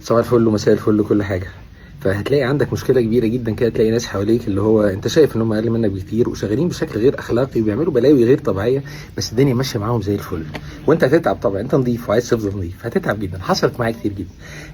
صباح الفل ومساء الفل كل حاجة. فهتلاقي عندك مشكلة كبيرة جدا كده، تلاقي ناس حواليك اللي هو انت شايف ان هم اقل منك بكتير وشغالين بشكل غير اخلاقي وبيعملوا بلاوي غير طبيعية، بس الدنيا ماشية معاهم زي الفل. وانت هتتعب طبعا، انت نظيف وعايز تفضل نظيف، هتتعب جدا. حصلت معايا كتير جدا.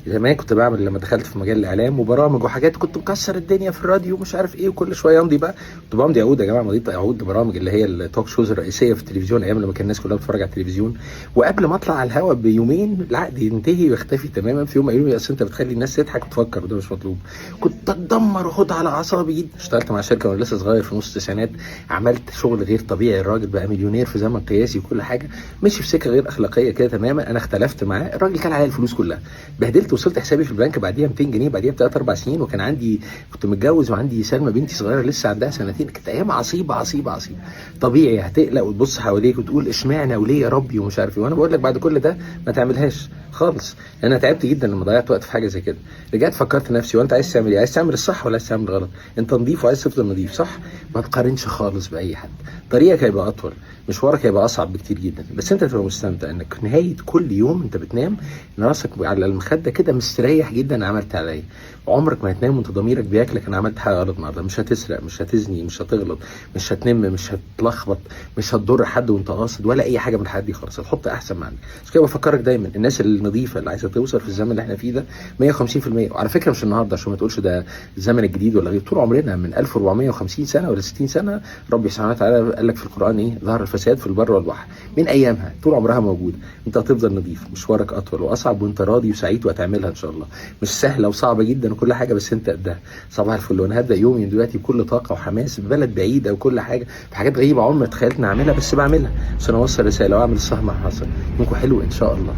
زمان كنت بعمل لما دخلت في مجال الاعلام وبرامج وحاجات، كنت مكسر الدنيا في الراديو ومش عارف ايه، وكل شوية امضي بقى. كنت بمضي عقود يا جماعة، مضيت عقود برامج اللي هي التوك شوز الرئيسية في التلفزيون ايام لما كان الناس كلها بتتفرج على التلفزيون. وقبل ما اطلع على الهواء بيومين العقد ينتهي ويختفي تماما. في يوم قالوا لي اصل انت بتخلي الناس تضحك وتفكر وده مش مطلوب. كنت اتدمر واخد على اعصابي جدا. اشتغلت مع شركه وانا لسه صغير في نص التسعينات، عملت شغل غير طبيعي. الراجل بقى مليونير في زمن قياسي وكل حاجه، مشي في سكه غير اخلاقيه كده تماما. انا اختلفت معاه، الراجل كان عليا الفلوس كلها. بهدلت، وصلت حسابي في البنك بعديها 200 جنيه بعديها بثلاث اربع سنين. وكان عندي، كنت متجوز وعندي سلمى بنتي صغيره لسه عندها سنتين. كانت ايام عصيبه عصيبه عصيبه. طبيعي هتقلق وتبص حواليك وتقول اشمعنى وليه يا ربي ومش عارف ايه. وانا بقول لك بعد كل ده ما تعملهاش خالص. انا تعبت جدا لما ضيعت وقت في حاجه زي كده. رجعت فكرت نفسي، وانت عايز تعمل ايه؟ عايز تعمل الصح ولا عايز تعمل الغلط؟ انت نضيف وعايز تفضل نضيف صح؟ ما تقارنش خالص باي حد. طريقك هيبقى اطول، مشوارك هيبقى اصعب بكتير جدا، بس انت تبقى مستمتع انك نهايه كل يوم انت بتنام ان راسك على المخده كده مستريح جدا. عملت عليا. عمرك ما هتنام وانت ضميرك بياكلك انا عملت حاجه غلط النهارده. مش هتسرق، مش هتزني، مش هتغلط، مش هتنم، مش هتلخبط، مش هتضر حد وانت قاصد ولا اي حاجه من الحاجات دي خالص. هتحط احسن ما عندك. عشان كده بفكرك دايما الناس النظيفه اللي عايزه توصل في الزمن اللي احنا فيه ده 150%. وعلى فكره مش النهارده عشان ما تقولش ده الزمن الجديد ولا غير، طول عمرنا من 1450 سنه ولا 60 سنه ربي سبحانه وتعالى قال لك في القران ايه؟ ظهر الفساد في البر والبحر. من ايامها طول عمرها موجوده. انت هتفضل نظيف، مشوارك اطول واصعب وانت راضي وسعيد وهتعملها ان شاء الله. مش سهله وصعبه جدا وكل حاجه، بس انت قدها. صباح الفل. وانا هبدا يومي من دلوقتي بكل طاقه وحماس، في بلد بعيده وكل حاجه، في حاجات غريبه عمري ما تخيلت اني اعملها، بس بعملها عشان اوصل رساله واعمل الصح مع حصل. يومكم حلو ان شاء الله.